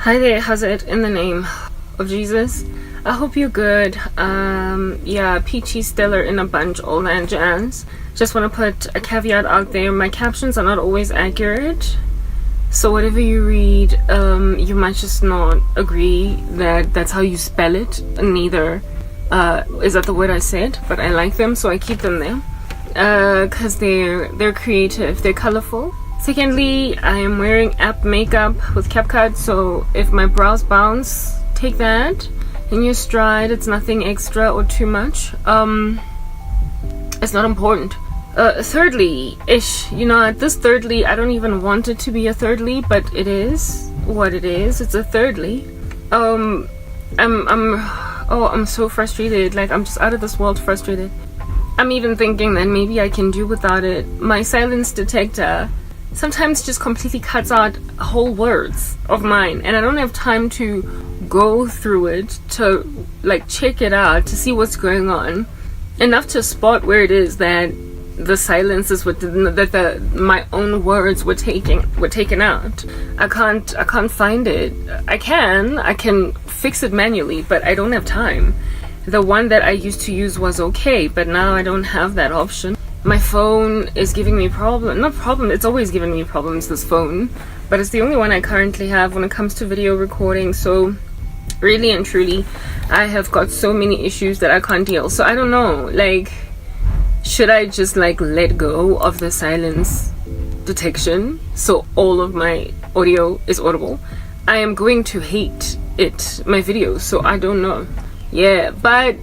Hi there, how's it in the name of Jesus? I hope you're good. Yeah, peachy, stellar, in a bunch, all that jazz. Just want to put a caveat out there. My captions are not always accurate. So whatever you read, you might just not agree that that's how you spell it. Neither is that the word I said, but I like them, so I keep them there. Because they're creative, they're colorful. Secondly, I am wearing app makeup with CapCut, so if my brows bounce, take that in your stride. It's nothing extra or too much. It's not important. Thirdly, this thirdly, I don't even want it to be a thirdly, but it is what it is. It's a thirdly. I'm so frustrated. Like, I'm just out of this world frustrated. I'm even thinking that maybe I can do without it. My silence detector sometimes just completely cuts out whole words of mine, and I don't have time to go through it to like check it out to see what's going on, enough to spot where it is that the silence is my own words were taken out. I can't find it. I can fix it manually, but I don't have time. The one that I used to use was okay, but now I don't have that option. My phone is giving me it's always given me problems, this phone, but it's the only one I currently have when it comes to video recording. So really and truly, I have got so many issues that I can't deal. So I don't know, like, should I just like let go of the silence detection so all of my audio is audible? I am going to hate my videos, so I don't know. Yeah, but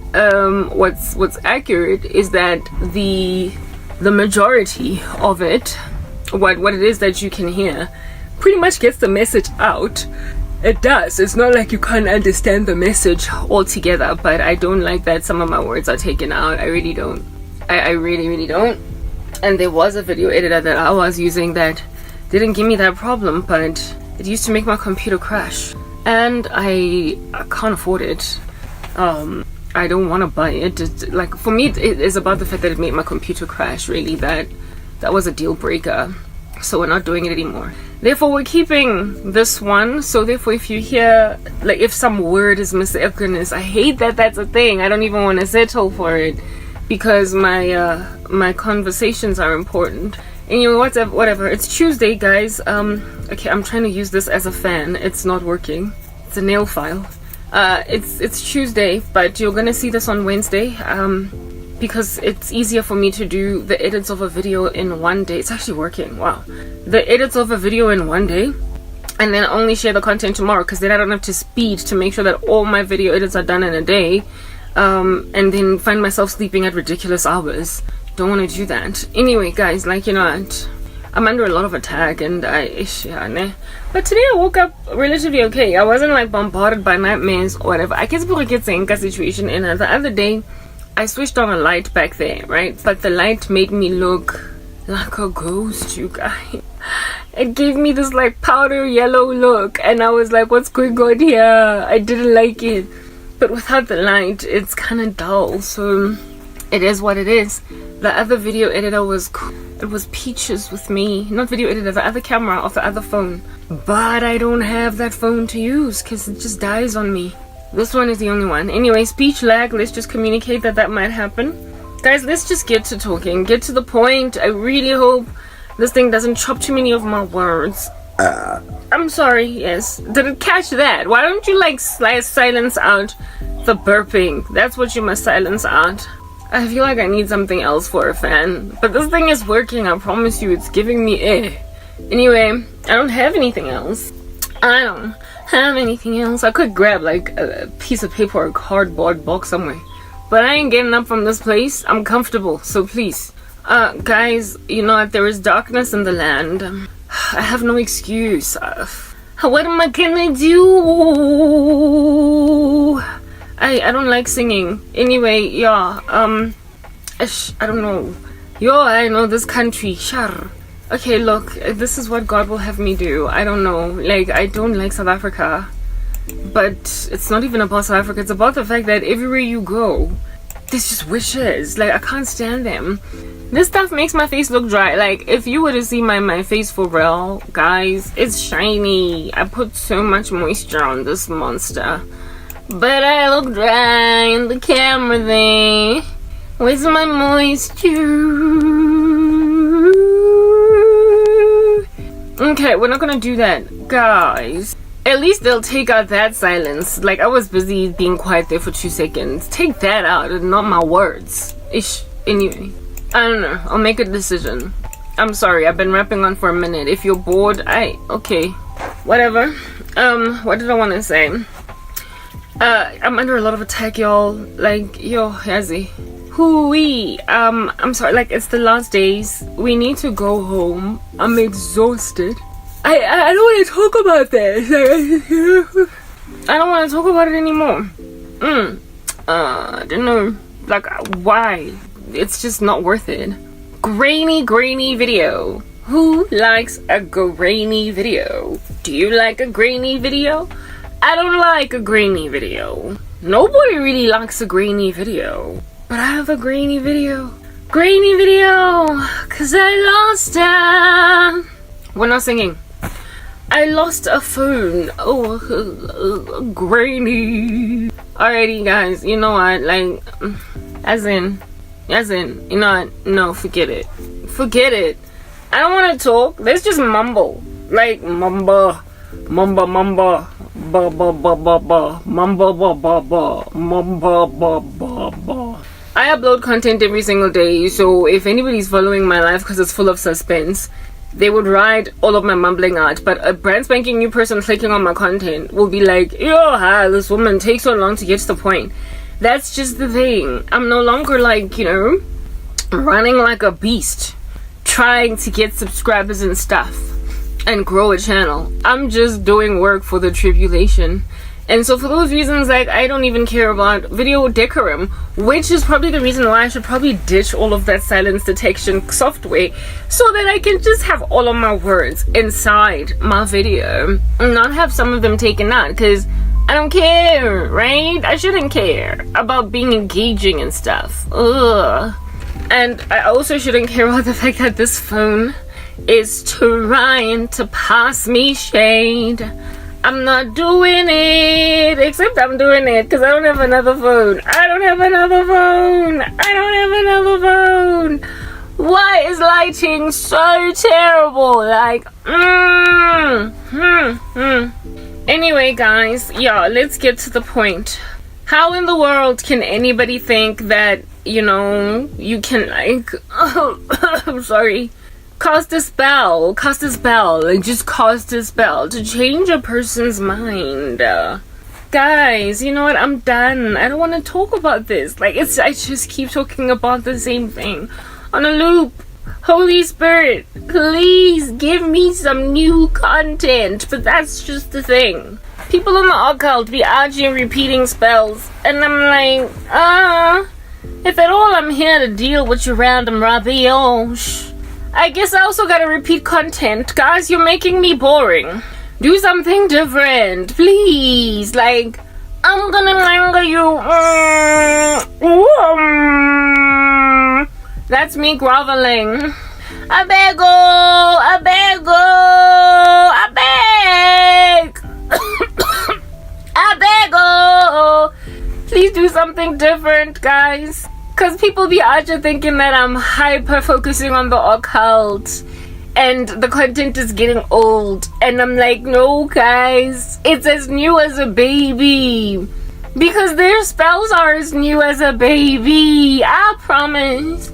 what's accurate is that the majority of it, what it is that you can hear, pretty much gets the message out. It does. It's not like you can't understand the message altogether, but I don't like that some of my words are taken out. I really don't. I really don't. And there was a video editor that I was using that didn't give me that problem, but it used to make my computer crash, and I can't afford it. I don't want to buy it. Like, for me, it is about the fact that it made my computer crash. Really, that was a deal breaker. So we're not doing it anymore. Therefore, we're keeping this one. So therefore, if you hear, like, if some word is missing, oh goodness, I hate that that's a thing. I don't even want to settle for it because my conversations are important. Anyway, whatever. It's Tuesday, guys. Okay, I'm trying to use this as a fan. It's not working. It's a nail file. It's Tuesday, but you're gonna see this on Wednesday, because it's easier for me to do the edits of a video in one day. It's actually working. Wow. The edits of a video in one day, and then only share the content tomorrow, because then I don't have to speed to make sure that all my video edits are done in a day, and then find myself sleeping at ridiculous hours. Don't want to do that. Anyway, guys, like, you know what, I'm under a lot of attack, and but today I woke up relatively okay. I wasn't like bombarded by nightmares or whatever. I guess people get saying situation. And the other day I switched on a light back there, right? But the light made me look like a ghost, you guys. It gave me this like powder yellow look, and I was like, what's going on here? I didn't like it. But without the light, it's kind of dull, so it is what it is. The other video editor was cool. It was peaches with me. Not video editor, the other camera of the other phone. But I don't have that phone to use because it just dies on me. This one is the only one. Anyway, speech lag. Let's just communicate that might happen. Guys, let's just get to talking. Get to the point. I really hope this thing doesn't chop too many of my words. I'm sorry, yes. Did it catch that? Why don't you like silence out the burping? That's what you must silence out. I feel like I need something else for a fan, but this thing is working. I promise you, it's giving me Anyway, I don't have anything else. I could grab like a piece of paper or a cardboard box somewhere, but I ain't getting up from this place. I'm comfortable, so please. Guys, you know what? There is darkness in the land. I have no excuse. What am I gonna do? I don't like singing. Anyway, yeah, I don't know. I know this country. Shar. Okay, look, this is what God will have me do. I don't know. Like, I don't like South Africa. But it's not even about South Africa. It's about the fact that everywhere you go, There's just wishes. Like, I can't stand them. This stuff makes my face look dry. Like, if you were to see my face for real, guys, it's shiny. I put so much moisture on this monster. But I look dry in the camera there. Where's my moisture? Okay, we're not gonna do that, guys. At least they'll take out that silence. Like, I was busy being quiet there for 2 seconds. Take that out and not my words. Ish. Anyway, I don't know. I'll make a decision. I'm sorry, I've been rapping on for a minute. If you're bored, okay. Whatever. What did I want to say? I'm under a lot of attack, y'all. Like, yo, Yazzie. Hoo-wee. I'm sorry, like, it's the last days. We need to go home. I'm exhausted. I don't want to talk about this. I don't want to talk about it anymore. I don't know. Like, why? It's just not worth it. Grainy video. Who likes a grainy video? Do you like a grainy video? I don't like a grainy video. Nobody really likes a grainy video. But I have a grainy video. Grainy video. Cause I lost We're not singing. I lost a phone. Grainy. Alrighty, guys. You know what? Like, as in, you know what? No, forget it. Forget it. I don't want to talk. Let's just mumble. Like, mumba. Mumba. Ba ba ba ba ba. Mumba ba ba ba. Mumba ba ba ba. I upload content every single day, so if anybody's following my life because it's full of suspense, they would ride all of my mumbling out. But a brand spanking new person clicking on my content will be like, yo, hi, this woman takes so long to get to the point. That's just the thing. I'm no longer like, you know, running like a beast, trying to get subscribers and stuff and grow a channel. I'm just doing work for the tribulation. And so for those reasons, like, I don't even care about video decorum, which is probably the reason why I should probably ditch all of that silence detection software so that I can just have all of my words inside my video and not have some of them taken out, because I don't care, right? I shouldn't care about being engaging and stuff. Ugh. And I also shouldn't care about the fact that this phone is trying to pass me shade. I'm not doing it, except I'm doing it because I don't have another phone. I don't have another phone. Why is lighting so terrible? Like, Anyway, guys, yeah, let's get to the point. How in the world can anybody think that, you know, you can, like, I'm sorry, cast a spell, like, just cast a spell to change a person's mind? Guys, you know what, I'm done. I don't want to talk about this. Like, I just keep talking about the same thing on a loop. Holy Spirit, please give me some new content. But that's just the thing. People in the occult be out here repeating spells, and I'm like, if at all I'm here to deal with your random rubbish, I guess I also gotta repeat content. Guys, you're making me boring. Do something different, please. Like, I'm gonna manga you. That's me groveling. I beg. Please do something different, guys. Because people be out here thinking that I'm hyper focusing on the occult and the content is getting old. And I'm like, no, guys. It's as new as a baby. Because their spells are as new as a baby. I promise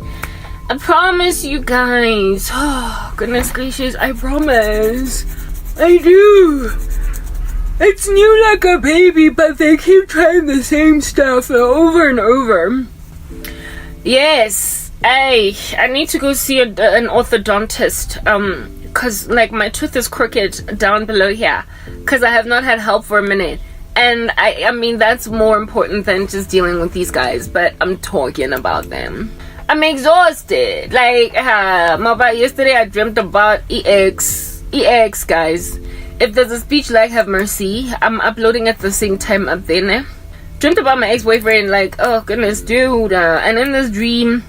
you guys. Oh, goodness gracious, I promise. I do. It's new like a baby, but they keep trying the same stuff over and over. Yes, I need to go see an orthodontist. Cause like my tooth is crooked down below here. Cause I have not had help for a minute. And I mean, that's more important than just dealing with these guys, but I'm talking about them. I'm exhausted. Like, yesterday I dreamt about EX, guys. If there's a speech like Have Mercy, I'm uploading at the same time up there. dreamt about my ex-boyfriend, like, oh goodness, dude. And in this dream,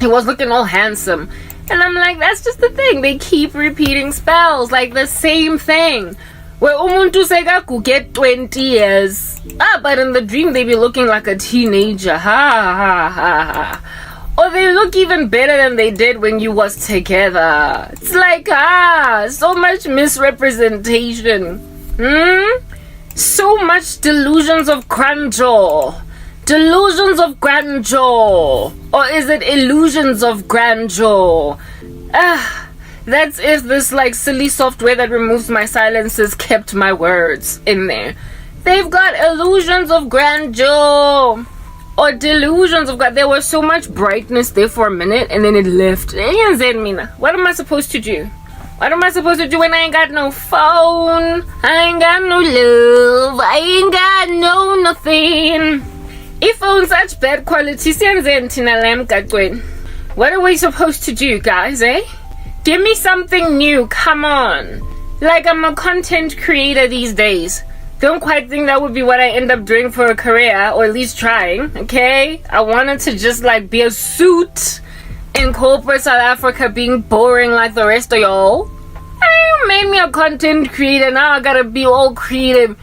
he was looking all handsome. And I'm like, that's just the thing. They keep repeating spells, like the same thing. Where umuntu sekaku get 20 years. But in the dream, they be looking like a teenager. Ha ha ha ha. Or they look even better than they did when you was together. It's like, so much misrepresentation. So much delusions of grandeur. Delusions of grandeur. Or is it illusions of grandeur? That's if this like silly software that removes my silences kept my words in there. They've got illusions of grandeur. Or delusions of God. There was so much brightness there for a minute and then it left. What am I supposed to do? What am I supposed to do when I ain't got no phone? I ain't got no love. I ain't got no nothing. If on such bad quality, what are we supposed to do, guys, eh? Give me something new, come on. Like, I'm a content creator these days. Don't quite think that would be what I end up doing for a career, or at least trying, okay? I wanted to just, like, be a suit in corporate South Africa, being boring like the rest of y'all. You made me a content creator, now I gotta be all creative.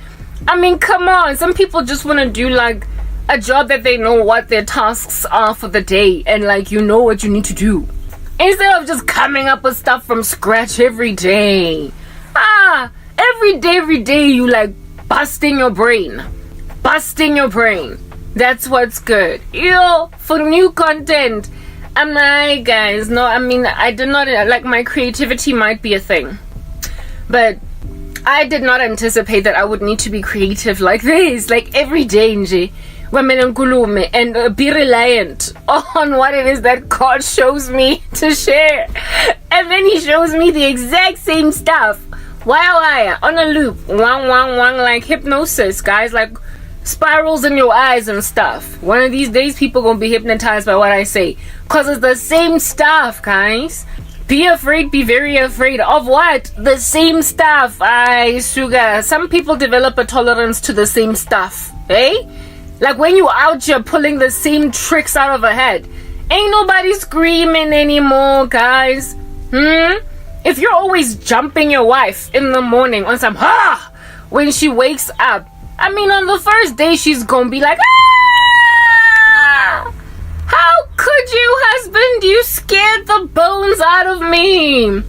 I mean, come on, some people just want to do, like, a job that they know what their tasks are for the day, and, like, you know what you need to do. Instead of just coming up with stuff from scratch every day. Every day you, like, busting your brain. That's what's good. For new content. I'm like, guys, no, I mean, I did not, like, my creativity might be a thing. But I did not anticipate that I would need to be creative like this. Like, every day, nje. And be reliant on what it is that God shows me to share. And then he shows me the exact same stuff. Why? On a loop. Wang, like hypnosis, guys. Like spirals in your eyes and stuff. One of these days, people gonna be hypnotized by what I say. Because it's the same stuff, guys. Be afraid, be very afraid of what? The same stuff. Sugar. Some people develop a tolerance to the same stuff. Eh? Like when you out here pulling the same tricks out of her head. Ain't nobody screaming anymore, guys. If you're always jumping your wife in the morning on some when she wakes up, I mean, on the first day she's gonna be like, how could you, husband? You scared the bones out of me.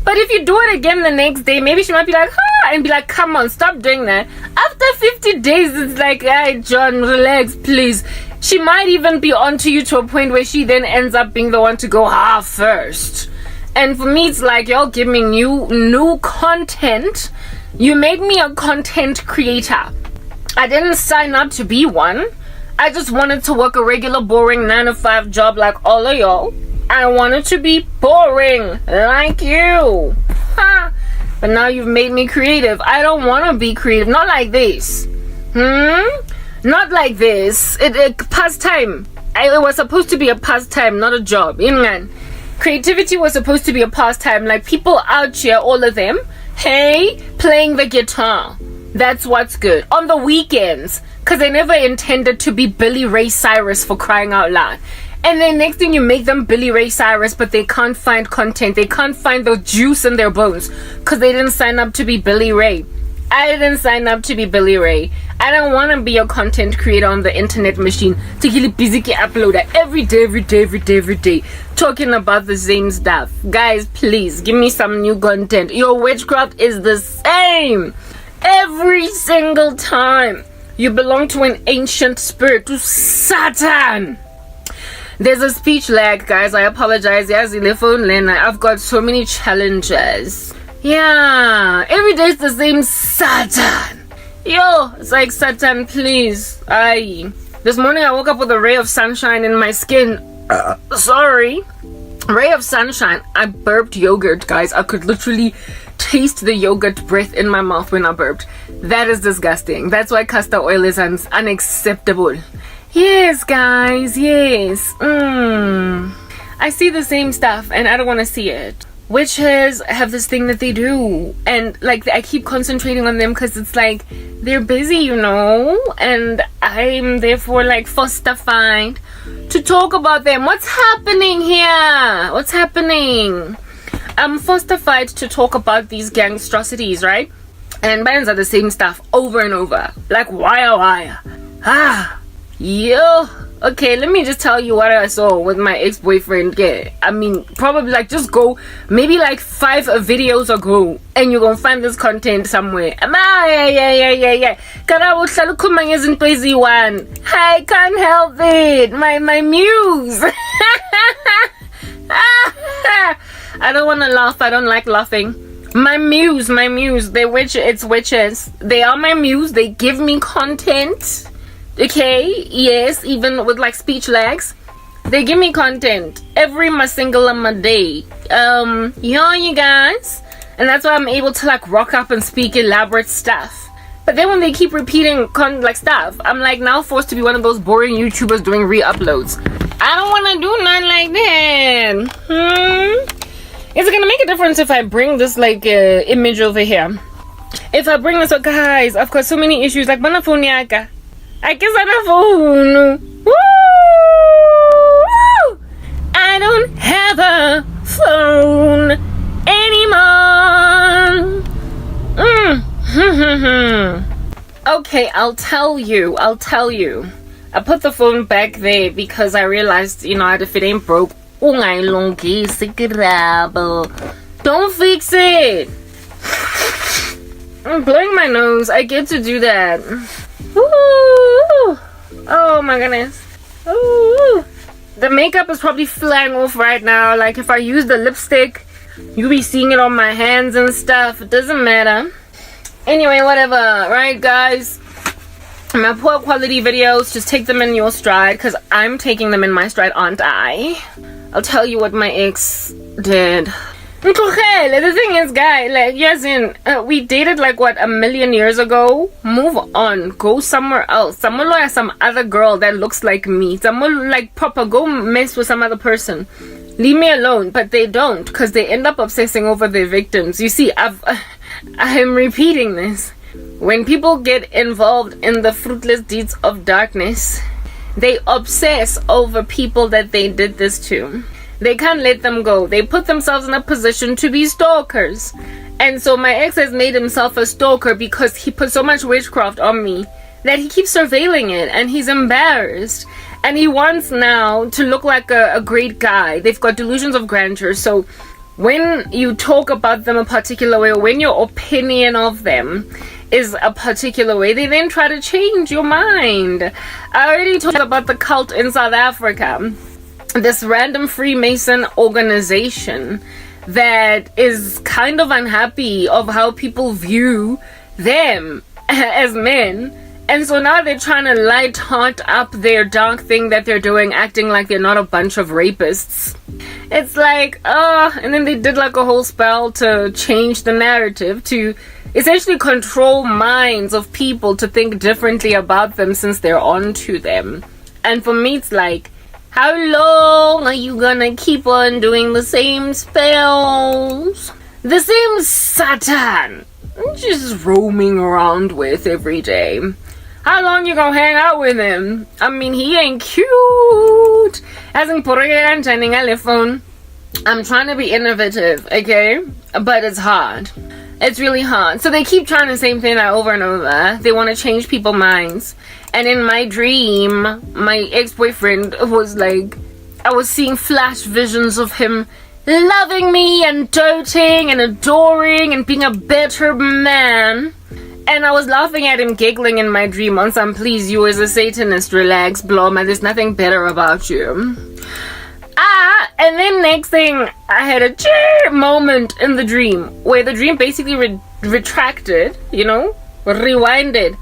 But if you do it again the next day, maybe she might be like, and be like, come on, stop doing that. After 50 days, it's like, hey, John, relax, please. She might even be onto you to a point where she then ends up being the one to go first. And for me, it's like, y'all give me new content. You made me a content creator. I didn't sign up to be one. I just wanted to work a regular, boring 9-to-5 job like all of y'all. I wanted to be boring like you. But now you've made me creative. I don't want to be creative. Not like this. Not like this. It pastime. It was supposed to be a pastime, not a job. Creativity was supposed to be a pastime. Like people out here, all of them, hey, playing the guitar. That's what's good. On the weekends. Because they never intended to be Billy Ray Cyrus, for crying out loud. And then next thing you make them Billy Ray Cyrus, but they can't find content. They can't find the juice in their bones because they didn't sign up to be Billy Ray. I didn't sign up to be Billy Ray. I don't want to be a content creator on the internet machine. Busy uploader every day, talking about the same stuff. Guys, please give me some new content. Your witchcraft is the same every single time. You belong to an ancient spirit, to Satan. There's a speech lag, guys. I apologize. I've got so many challenges. Yeah, every day it's the same Satan. It's like, Satan, please. This morning I woke up with a ray of sunshine in my skin. Sorry. Ray of sunshine. I burped yogurt, guys. I could literally taste the yogurt breath in my mouth when I burped. That is disgusting. That's why castor oil is unacceptable. Yes, guys, yes. I see the same stuff and I don't want to see it. Witches have this thing that they do, and like I keep concentrating on them because it's like they're busy, you know, and I'm therefore like justified to talk about them. What's happening here? What's happening? I'm justified to talk about these gangstrosities, right? And bands are the same stuff over and over. Like, why? Yo. Okay, let me just tell you what I saw with my ex-boyfriend. Yeah, I mean, probably like just go maybe like 5 videos ago and you're gonna find this content somewhere. Yeah. I can't help it. My muse. I don't want to laugh. I don't like laughing. My muse. It's witches. They are my muse. They give me content. Okay, yes, even with like speech lags, they give me content every single day. You guys, and that's why I'm able to like rock up and speak elaborate stuff. But then when they keep repeating stuff, I'm like now forced to be one of those boring YouTubers doing re-uploads. I don't want to do nothing like that. Is it gonna make a difference if I bring this like image over here? If I bring this, up, guys, I've got so many issues. Like, mana phone yaka. I guess I don't phone. Woo! I don't have a phone anymore. Okay, I'll tell you. I put the phone back there because I realized, you know, if it ain't broke, don't fix it. I'm blowing my nose. I get to do that. Ooh. Oh my goodness. Ooh. The makeup is probably flying off right now. Like if I use the lipstick, you'll be seeing it on my hands and stuff. It doesn't matter. Anyway, whatever. Right, guys? My poor quality videos, just take them in your stride, because I'm taking them in my stride, aren't I? I'll tell you what my ex did. The thing is, guy, like, yes, we dated like what, 1,000,000 years ago. Move on, go somewhere else. Someone like some other girl that looks like me. Someone like proper, go mess with some other person. Leave me alone. But they don't, because they end up obsessing over their victims. You see, I'm repeating this. When people get involved in the fruitless deeds of darkness, they obsess over people that they did this to. They can't let them go. They put themselves in a position to be stalkers. And so my ex has made himself a stalker because he put so much witchcraft on me that he keeps surveilling it, and he's embarrassed. And he wants now to look like a great guy. They've got delusions of grandeur. So when you talk about them a particular way, or when your opinion of them is a particular way, they then try to change your mind. I already talked about the cult in South Africa. This random Freemason organization that is kind of unhappy of how people view them as men. And so now they're trying to light heart up their dark thing that they're doing, acting like they're not a bunch of rapists. It's like, and then they did like a whole spell to change the narrative, to essentially control minds of people to think differently about them since they're onto them. And for me, it's like, how long are you gonna keep on doing the same spells? The same Satan just roaming around with every day. How long you gonna hang out with him? I mean, he ain't cute. I'm trying to be innovative, okay? But it's hard. It's really hard. So they keep trying the same thing over and over. They want to change people's minds. And in my dream, my ex-boyfriend was like, I was seeing flash visions of him loving me and doting and adoring and being a better man. And I was laughing at him, giggling in my dream on some, please, you as a Satanist, relax, Bloma, there's nothing better about you. And then next thing, I had a moment in the dream where the dream basically retracted, you know, rewinded,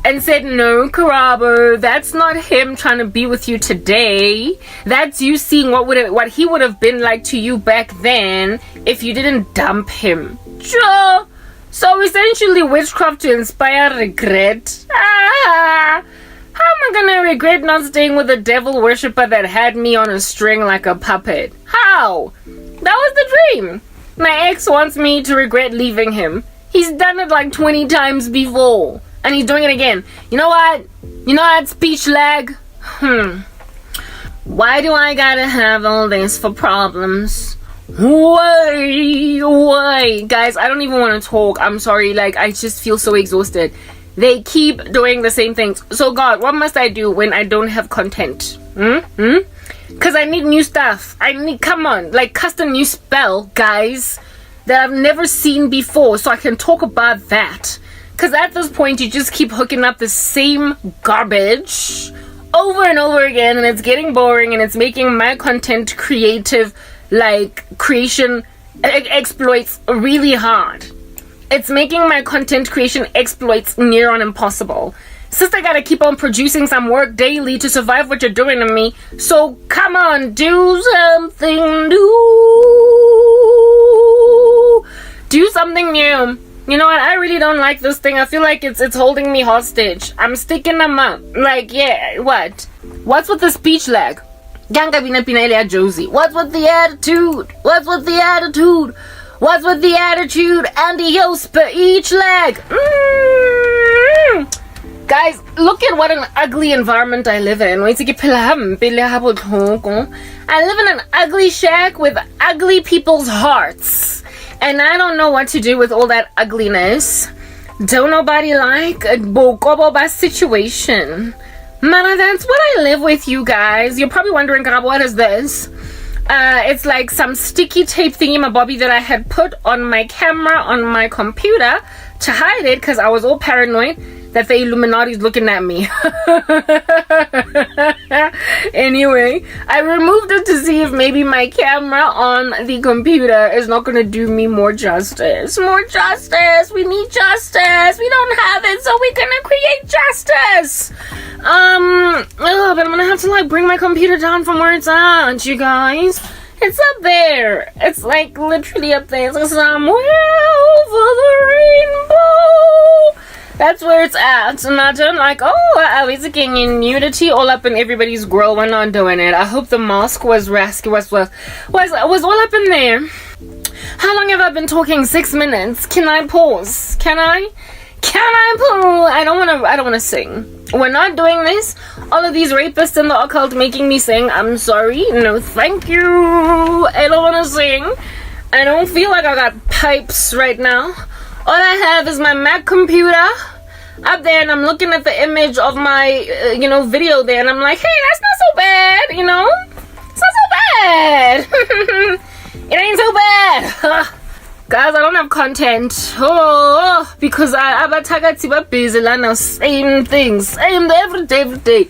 and said, no, Karabo, that's not him trying to be with you today. That's you seeing what he would have been like to you back then if you didn't dump him. Sure. So essentially witchcraft to inspire regret. How am I gonna regret not staying with a devil worshipper that had me on a string like a puppet? How? That was the dream. My ex wants me to regret leaving him. He's done it like 20 times before. And he's doing it again. You know what? Speech lag? Why do I gotta have all this for problems? Why? Guys, I don't even want to talk. I'm sorry. Like, I just feel so exhausted. They keep doing the same things. So, God, what must I do when I don't have content? Because I need new stuff. Come on, like, custom new spell, guys, that I've never seen before, so I can talk about that. Because at this point, you just keep hooking up the same garbage over and over again, and it's getting boring, and it's making my content creation exploits really hard. It's making my content creation exploits near on impossible. Sister gotta keep on producing some work daily to survive what you're doing to me. So come on, do something new. Do something new. You know what? I really don't like this thing. I feel like it's holding me hostage. I'm sticking them up. Like, yeah, what? What's with the speech lag? Josie. What's with the attitude? What's with the attitude? What's with the attitude and the speech lag? Guys, look at what an ugly environment I live in. I live in an ugly shack with ugly people's hearts. And I don't know what to do with all that ugliness. Don't nobody like a bokoboba situation. Man, that's what I live with, you guys. You're probably wondering, what is this? It's like some sticky tape thingy-mabobby that I had put on my camera on my computer to hide it because I was all paranoid that the Illuminati's looking at me. Anyway, I removed it to see if maybe my camera on the computer is not going to do me more justice. More justice! We need justice! We don't have it, so we're gonna create justice! But I'm gonna have to bring my computer down from where it's at, you guys. It's up there. It's like literally up there. It's somewhere over the rainbow. That's where it's at. Imagine it's again in nudity all up in everybody's grill. We're not doing it. I hope the mask was all up in there. How long have I been talking? 6 minutes. Can I pause? Can I pause? I don't wanna sing. We're not doing this. All of these rapists in the occult making me sing. I'm sorry. No, thank you. I don't wanna sing. I don't feel like I got pipes right now. All I have is my Mac computer up there, and I'm looking at the image of my, video there, and I'm like, hey, that's not so bad, It's not so bad. It ain't so bad. Guys, I don't have content. Because I'm busy, now same things. Same every day.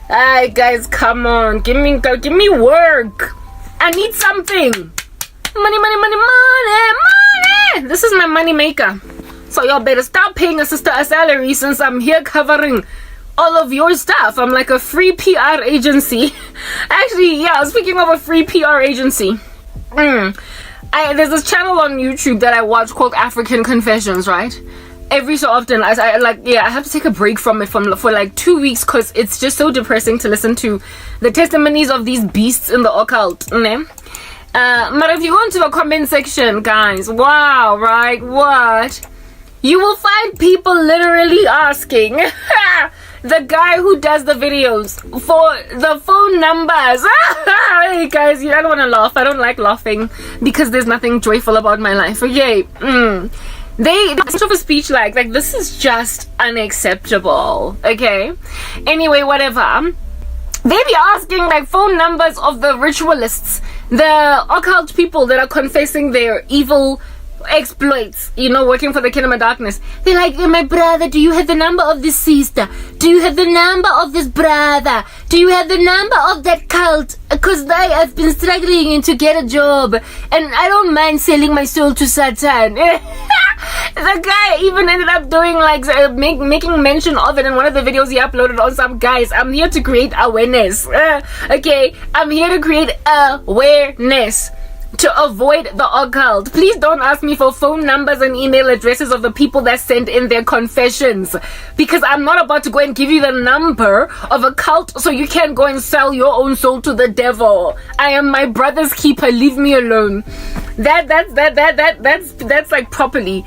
Alright, guys, come on. Give me work. I need something. Money. This is my money maker. So y'all better stop paying a sister a salary since I'm here covering all of your stuff. I'm like a free PR agency. Actually, yeah, speaking of a free PR agency. There's this channel on YouTube that I watch called African Confessions, right? Every so often, I have to take a break from it for like 2 weeks because it's just so depressing to listen to the testimonies of these beasts in the occult. But if you go into the comment section, guys, wow, right? What? You will find people literally asking the guy who does the videos for the phone numbers. Hey, guys, I don't want to laugh. I don't like laughing because there's nothing joyful about my life. Okay. They have a speech like this is just unacceptable. Okay. Anyway, whatever. They be asking phone numbers of the ritualists, the occult people that are confessing their evil exploits, working for the kingdom of darkness. They're like, my brother, do you have the number of this sister? Do you have the number of this brother? Do you have the number of that cult? Because I have been struggling to get a job and I don't mind selling my soul to Satan. The guy even ended up doing making mention of it in one of the videos he uploaded on some guys. I'm here to create awareness. Okay, I'm here to create awareness to avoid the occult. Please don't ask me for phone numbers and email addresses of the people that send in their confessions, because I'm not about to go and give you the number of a cult so you can go and sell your own soul to the devil. I am my brother's keeper. Leave me alone. That's like properly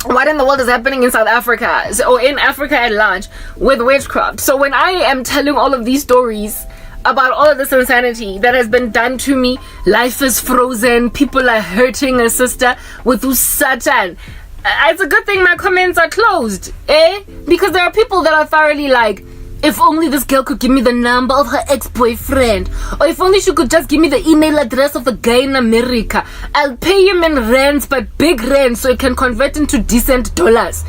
what in the world is happening in South Africa, or in Africa at large, with witchcraft. So when I am telling all of these stories about all of this insanity that has been done to me, life is frozen, people are hurting a sister with Satan, it's a good thing my comments are closed, because there are people that are thoroughly like, if only this girl could give me the number of her ex-boyfriend, or if only she could just give me the email address of the guy in America, I'll pay him in rands, but big rands, so it can convert into decent dollars.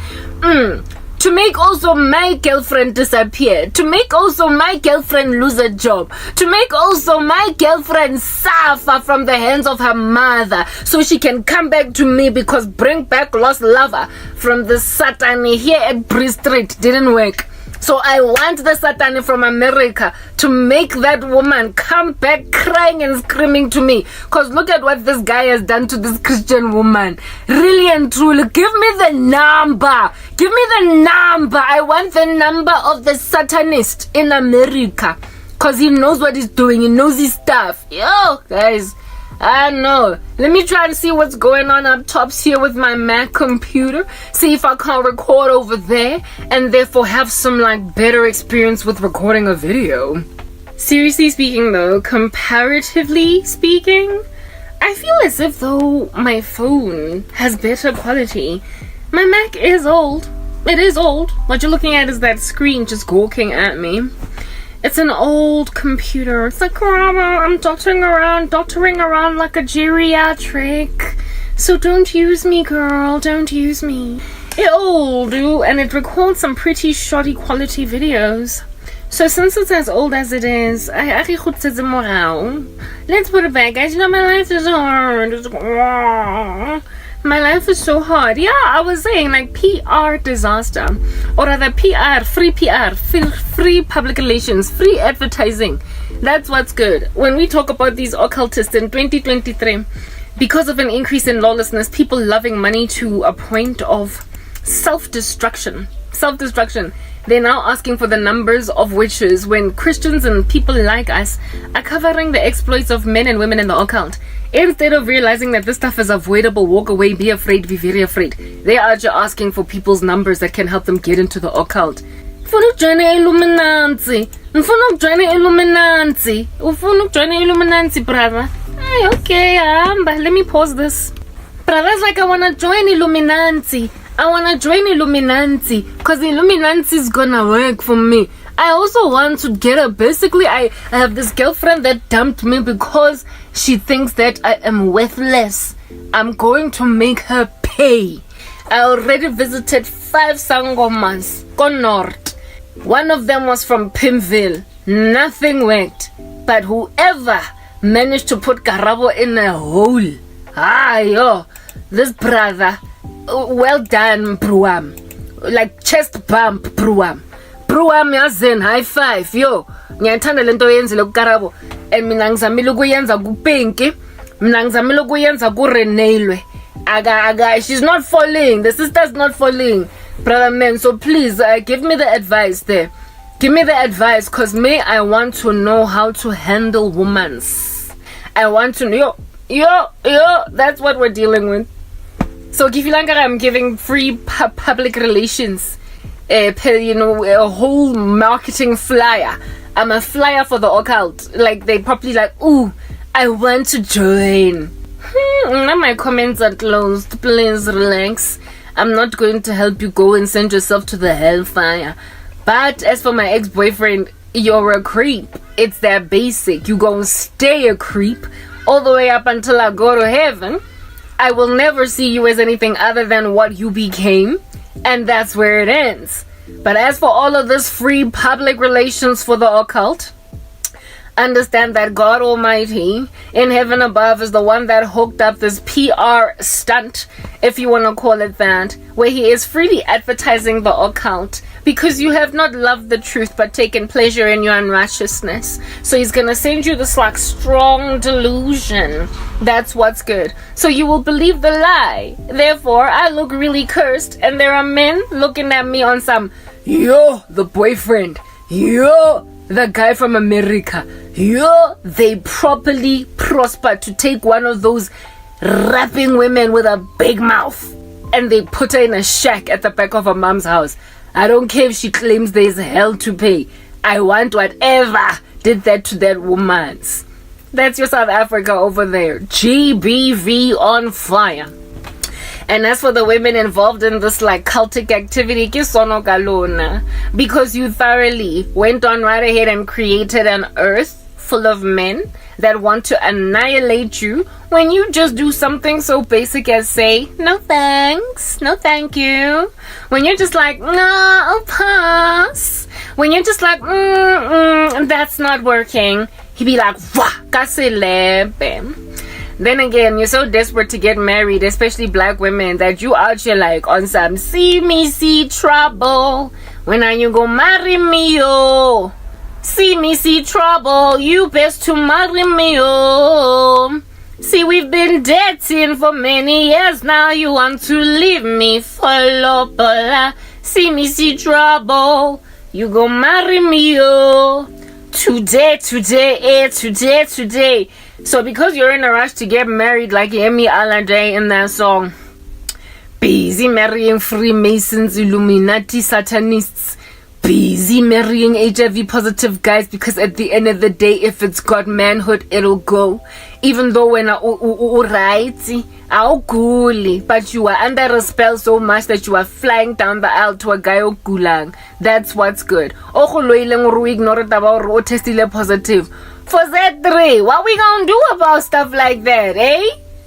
To make also my girlfriend disappear, to make also my girlfriend lose a job, to make also my girlfriend suffer from the hands of her mother, so she can come back to me, because bring back lost lover from the Satan here at Bree Street didn't work. So I want the Satan from America to make that woman come back crying and screaming to me. Because look at what this guy has done to this Christian woman. Really and truly, give me the number. Give me the number. I want the number of the Satanist in America. Because he knows what he's doing. He knows his stuff. Yo, guys. I know. Let me try to see what's going on up tops here with my Mac computer. See if I can record over there and therefore have some better experience with recording a video. Seriously speaking though, comparatively speaking, I feel as if though my phone has better quality. My Mac is old. It is old. What you're looking at is that screen just gawking at me. It's an old computer. It's like, Grandma, I'm dottering around like a geriatric. So don't use me, girl. Don't use me. It's old, and it records some pretty shoddy quality videos. So since it's as old as it is, let's put it back, guys. You know, my life is hard. My life is so hard. Yeah, I was saying PR disaster, or rather free public relations, free advertising. That's what's good. When we talk about these occultists in 2023, because of an increase in lawlessness, people loving money to a point of self-destruction, they're now asking for the numbers of witches when Christians and people like us are covering the exploits of men and women in the occult. Instead of realizing that this stuff is avoidable, walk away, be afraid, be very afraid, they are just asking for people's numbers that can help them get into the occult. Ufuna ukujwayina Illuminati, brother. Ay, okay, let me pause this. Brother's like, I wanna join Illuminati. Because Illuminati is gonna work for me. I also want to get her. Basically, I have this girlfriend that dumped me because she thinks that I am worthless. I'm going to make her pay. I already visited 5 sangomas, gone north. One of them was from Pimville. Nothing worked. But whoever managed to put Karabo in a hole, this brother, well done, Bruam. Like chest bump, Bruam. Bruam yazin, high five, yo. Ngiyathanda lento yenzile kuKarabo. And mina ngizamile ukuyenza kuPinky. Mina ngizamile ukuyenza kuRenailwe. She's not falling. The sister's not falling. Brother man, so please give me the advice there. Give me the advice, cause I want to know how to handle women. I want to know. Yo, that's what we're dealing with. So Gifilanga, I'm giving free public relations, a whole marketing flyer. I'm a flyer for the occult. They probably ooh, I want to join. Now my comments are closed. Please relax. I'm not going to help you go and send yourself to the hellfire. But as for my ex-boyfriend, you're a creep. It's that basic. You gonna stay a creep all the way up until I go to heaven. I will never see you as anything other than what you became, and that's where it ends. But as for all of this free public relations for the occult, understand that God Almighty in heaven above is the one that hooked up this PR stunt, if you want to call it that, where he is freely advertising the occult because you have not loved the truth but taken pleasure in your unrighteousness. So he's gonna send you this strong delusion. That's what's good. So you will believe the lie. Therefore, I look really cursed, and there are men looking at me on some, yo, the boyfriend, yo, the guy from America, yo, they properly prosper to take one of those rapping women with a big mouth. and they put her in a shack at the back of her mom's house. I don't care if she claims there's hell to pay. I want whatever did that to that woman. That's your South Africa over there. GBV on fire. And as for the women involved in this like cultic activity, because you thoroughly went on right ahead and created an earth full of men that want to annihilate you when you just do something so basic as say, no thanks, no thank you. When you're just like, no, I'll pass. When you're just like, that's not working. He'd be like, wah, kaselebe. Then again, you're so desperate to get married, especially black women, that you out here like on some see me see trouble. When are you gonna marry me, oh? See me see trouble, you best to marry me, oh. See, we've been dating for many years now, you want to leave me for lopola. See me see trouble, you go marry me, oh. Today. So because you're in a rush to get married like Yemi Alade in that song, busy marrying Freemasons, Illuminati, Satanists, busy marrying HIV positive guys, because at the end of the day, if it's got manhood, it'll go. Even though when but you are under a spell so much that you are flying down the aisle to a guy gulang. That's what's good. Ignore it about testile positive. For Z3, what we gonna do about stuff like that, eh?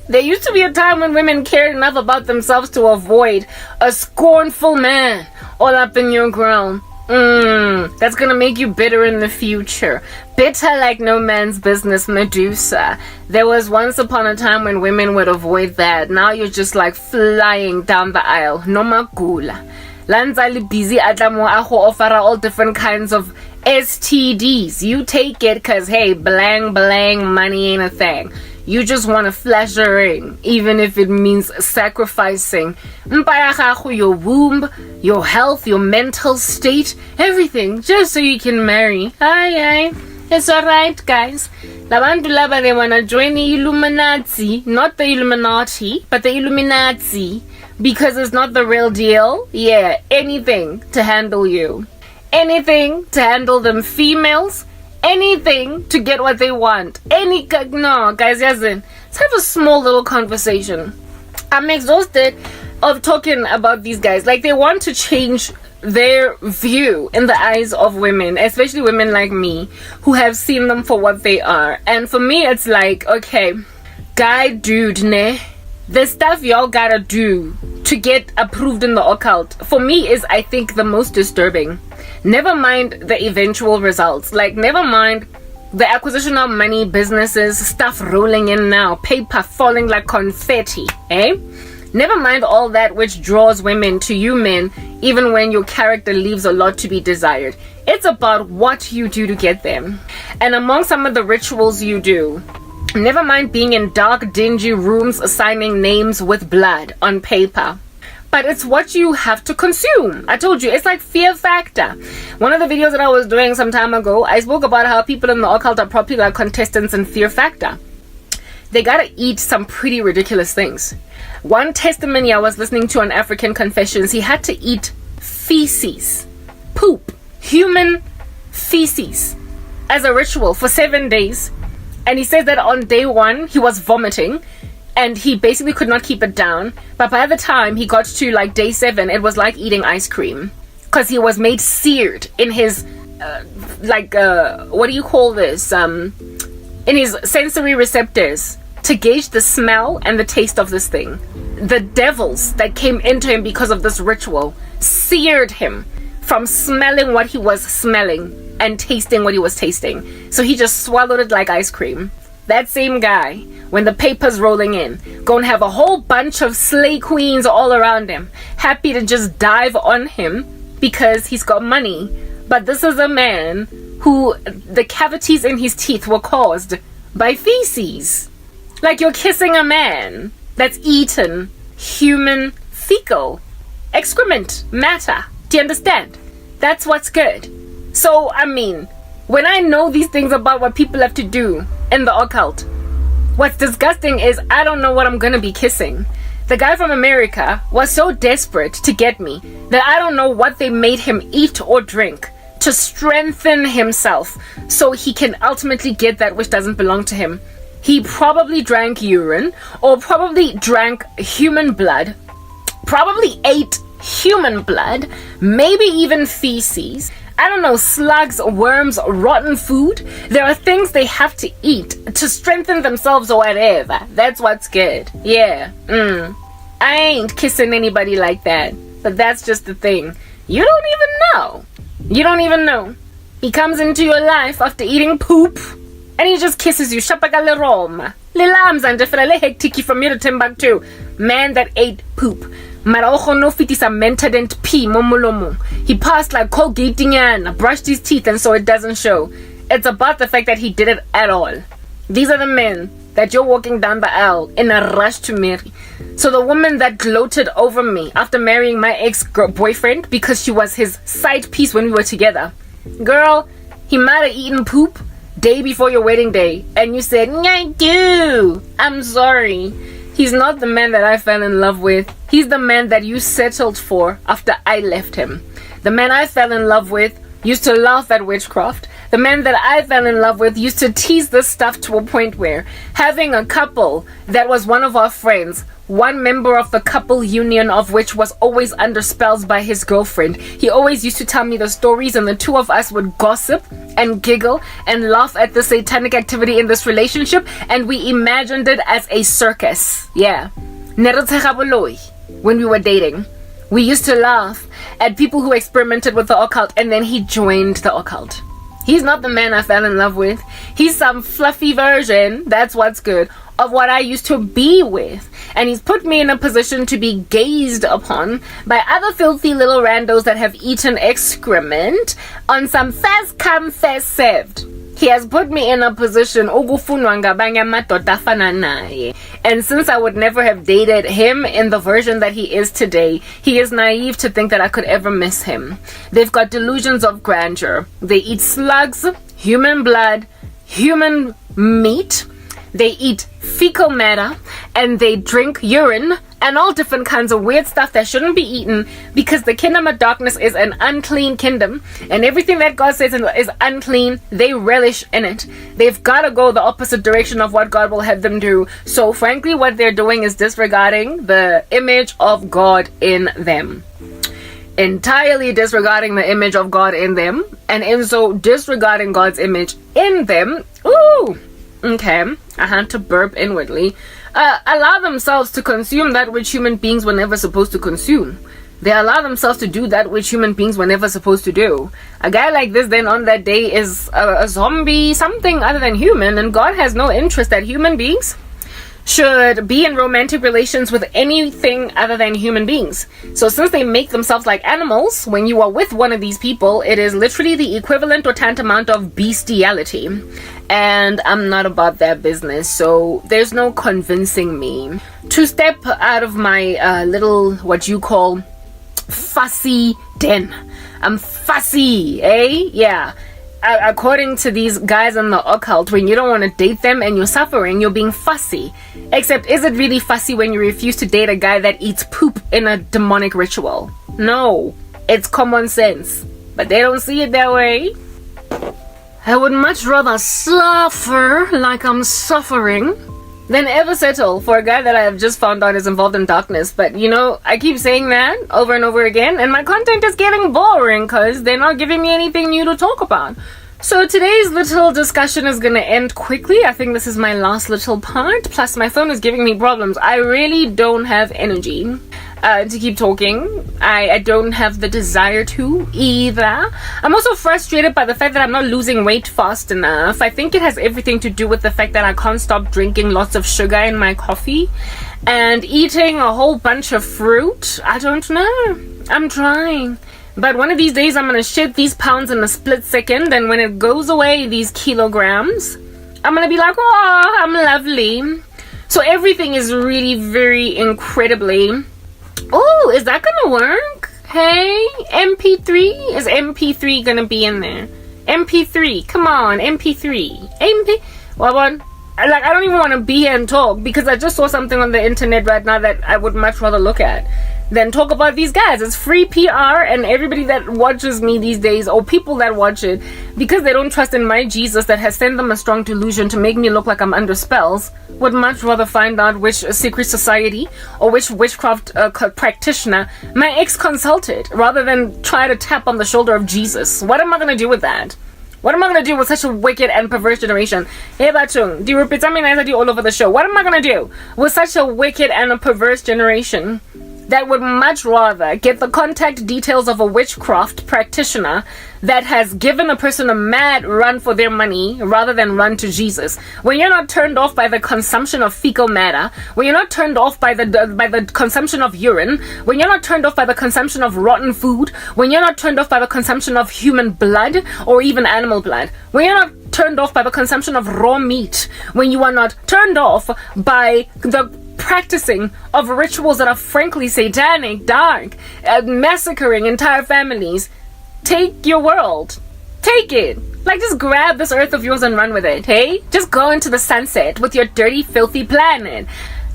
There used to be a time when women cared enough about themselves to avoid a scornful man all up in your ground. That's gonna make you bitter in the future. Bitter like no man's business, Medusa. There was once upon a time when women would avoid that. Now you're just like flying down the aisle. No magula. Lanzali busy adamo aho offer all different kinds of STDs. You take it cause hey, blang blang, money ain't a thing. You just want to flash a ring, even if it means sacrificing your womb, your health, your mental state, everything, just so you can marry. Aye. It's alright, guys. Labantu laba, they wanna join the Illuminati, not the Illuminati, but the Illuminati, because it's not the real deal. Yeah, anything to handle you. Anything to handle them females. Anything to get what they want. No, guys, listen. Let's have a small little conversation. I'm exhausted of talking about these guys. Like, they want to change their view in the eyes of women, especially women like me, who have seen them for what they are. And for me, it's like, okay, guy, dude, ne? The stuff y'all gotta do to get approved in the occult, for me, is, I think, the most disturbing. Never mind the eventual results. Like, never mind the acquisition of money, businesses, stuff rolling in now, paper falling like confetti, eh? Never mind all that which draws women to you men, even when your character leaves a lot to be desired. It's about what you do to get them. And among some of the rituals you do, never mind being in dark, dingy rooms assigning names with blood on paper. But it's what you have to consume. I told you, it's like fear factor. One of the videos that I was doing some time ago, I spoke about how people in the occult are popular contestants in fear factor. They gotta eat some pretty ridiculous things. One testimony I was listening to on African Confessions, he had to eat feces, poop, human feces, as a ritual for 7 days. And he said that on day 1, he was vomiting. And he basically could not keep it down. But by the time he got to like day 7, it was like eating ice cream. Because he was made seared in his, what do you call this? In his sensory receptors to gauge the smell and the taste of this thing. The devils that came into him because of this ritual seared him from smelling what he was smelling and tasting what he was tasting. So he just swallowed it like ice cream. That same guy, when the paper's rolling in, gonna have a whole bunch of slay queens all around him, happy to just dive on him because he's got money. But this is a man who the cavities in his teeth were caused by feces. Like, you're kissing a man that's eaten human fecal excrement matter. Do you understand? That's what's good. So, I mean, when I know these things about what people have to do in the occult, what's disgusting is I don't know what I'm gonna be kissing. The guy from America was so desperate to get me that I don't know what they made him eat or drink to strengthen himself so he can ultimately get that which doesn't belong to him. He probably drank urine, or probably drank human blood, probably ate human blood, maybe even feces. I don't know, slugs, worms, rotten food. There are things they have to eat to strengthen themselves or whatever. That's what's good. Yeah. I ain't kissing anybody like that. But that's just the thing. You don't even know. You don't even know. He comes into your life after eating poop, and he just kisses you. Shapagale Roma. Lilamza and defele hectiki from here to Timbuktu. Man that ate poop. Maraojo no fitisa mentadent pee momolomo. He passed like Colgating and brushed his teeth, and so it doesn't show. It's about the fact that he did it at all. These are the men that you're walking down the aisle in a rush to marry. So the woman that gloated over me after marrying my ex-boyfriend because she was his side piece when we were together. Girl, he might have eaten poop day before your wedding day, and you said, I do. I'm sorry. He's not the man that I fell in love with. He's the man that you settled for after I left him. The man I fell in love with used to laugh at witchcraft. The man that I fell in love with used to tease this stuff to a point where having a couple that was one of our friends, one member of the couple union of which was always under spells by his girlfriend. He always used to tell me the stories, and the two of us would gossip and giggle and laugh at the satanic activity in this relationship, and we imagined it as a circus. Yeah. When we were dating, we used to laugh at people who experimented with the occult, and then he joined the occult. He's not the man I fell in love with. He's some fluffy version, that's what's good, of what I used to be with. And he's put me in a position to be gazed upon by other filthy little randos that have eaten excrement on some first come, first served. He has put me in a position, and since I would never have dated him in the version that he is today, he is naive to think that I could ever miss him. They've got delusions of grandeur. They eat slugs, human blood, human meat. They eat fecal matter, and they drink urine and all different kinds of weird stuff that shouldn't be eaten, because the kingdom of darkness is an unclean kingdom, and everything that God says is unclean, they relish in it. They've got to go the opposite direction of what God will have them do. So frankly, what they're doing is disregarding the image of God in them. Entirely disregarding the image of God in them, and in so disregarding God's image in them, okay, I had to burp inwardly, allow themselves to consume that which human beings were never supposed to consume. They allow themselves to do that which human beings were never supposed to do. A guy like this then on that day is a zombie, something other than human, and God has no interest that human beings should be in romantic relations with anything other than human beings. So since they make themselves like animals, when you are with one of these people, it is literally the equivalent or tantamount of bestiality. And I'm not about that business, so there's no convincing me to step out of my little, what you call, fussy den. I'm fussy, eh? Yeah. According to these guys in the occult, when you don't want to date them and you're suffering, you're being fussy. Except, is it really fussy when you refuse to date a guy that eats poop in a demonic ritual? No, it's common sense. But they don't see it that way. I would much rather suffer like I'm suffering than ever settle for a guy that I have just found out is involved in darkness. But you know, I keep saying that over and over again, and my content is getting boring because they're not giving me anything new to talk about. So today's little discussion is going to end quickly. I think this is my last little part. Plus my phone is giving me problems. I really don't have energy to keep talking. I don't have the desire to either. I'm also frustrated by the fact that I'm not losing weight fast enough. I think it has everything to do with the fact that I can't stop drinking lots of sugar in my coffee and eating a whole bunch of fruit. I don't know. I'm trying. But one of these days I'm going to shed these pounds in a split second, and when it goes away, these kilograms, I'm going to be like, oh, I'm lovely. So everything is really very incredibly... Oh, is that gonna work? Hey, MP3? Is MP3 gonna be in there? MP3, come on, MP3. What? Like, I don't even want to be here and talk because I just saw something on the internet right now that I would much rather look at than talk about these guys. It's free PR, and everybody that watches me these days, or people that watch it, because they don't trust in my Jesus that has sent them a strong delusion to make me look like I'm under spells, would much rather find out which secret society or which witchcraft practitioner my ex consulted rather than try to tap on the shoulder of Jesus. What am I going to do with that? What am I going to do with such a wicked and perverse generation? Hey, Bachung, do you repeat something I do all over the show? What am I going to do with such a wicked and a perverse generation that would much rather get the contact details of a witchcraft practitioner that has given a person a mad run for their money rather than run to Jesus? When you're not turned off by the consumption of fecal matter, when you're not turned off by the consumption of urine, when you're not turned off by the consumption of rotten food, when you're not turned off by the consumption of human blood or even animal blood, when you're not turned off by the consumption of raw meat, when you are not turned off by the practicing of rituals that are frankly satanic, dark, massacring entire families, take your world. Take it. Like, just grab this earth of yours and run with it, hey? Just go into the sunset with your dirty, filthy planet.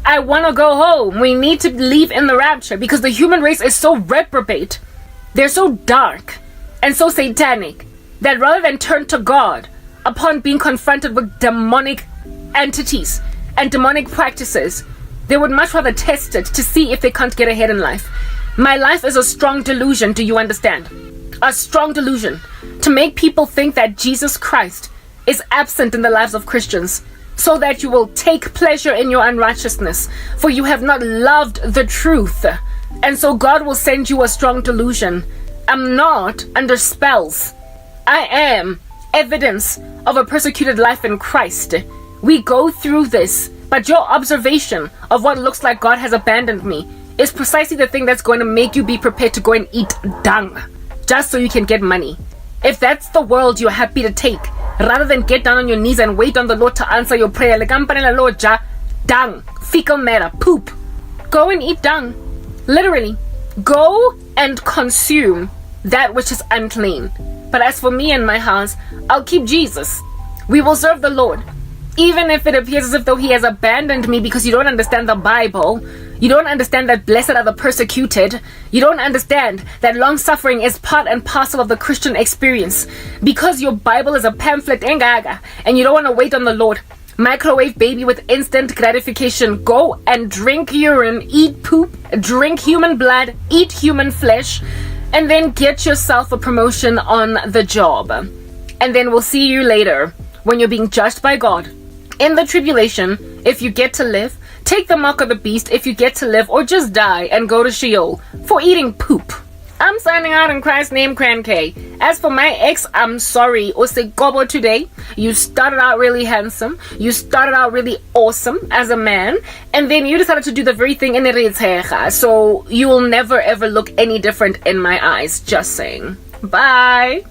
I want to go home. We need to leave in the rapture because the human race is so reprobate. They're so dark and so satanic that rather than turn to God upon being confronted with demonic entities and demonic practices, they would much rather test it to see if they can't get ahead in life. My life is a strong delusion, do you understand? A strong delusion to make people think that Jesus Christ is absent in the lives of Christians so that you will take pleasure in your unrighteousness, for you have not loved the truth. And so God will send you a strong delusion. I'm not under spells. I am evidence of a persecuted life in Christ. We go through this, but your observation of what looks like God has abandoned me is precisely the thing that's going to make you be prepared to go and eat dung just so you can get money. If that's the world you're happy to take, rather than get down on your knees and wait on the Lord to answer your prayer, dung, fecal matter, poop, go and eat dung. Literally, go and consume that which is unclean. But as for me and my house, I'll keep Jesus. We will serve the Lord. Even if it appears as if though he has abandoned me because you don't understand the Bible, you don't understand that blessed are the persecuted, you don't understand that long suffering is part and parcel of the Christian experience, because your Bible is a pamphlet and you don't want to wait on the Lord. Microwave baby with instant gratification. Go and drink urine, eat poop, drink human blood, eat human flesh, and then get yourself a promotion on the job. And then we'll see you later when you're being judged by God. In the tribulation, if you get to live, take the mark of the beast if you get to live, or just die and go to Sheol for eating poop. I'm signing out in Christ's name, Crank. As for my ex, I'm sorry. Osegobo today. You started out really handsome. You started out really awesome as a man. And then you decided to do the very thing in the so you will never ever look any different in my eyes. Just saying. Bye.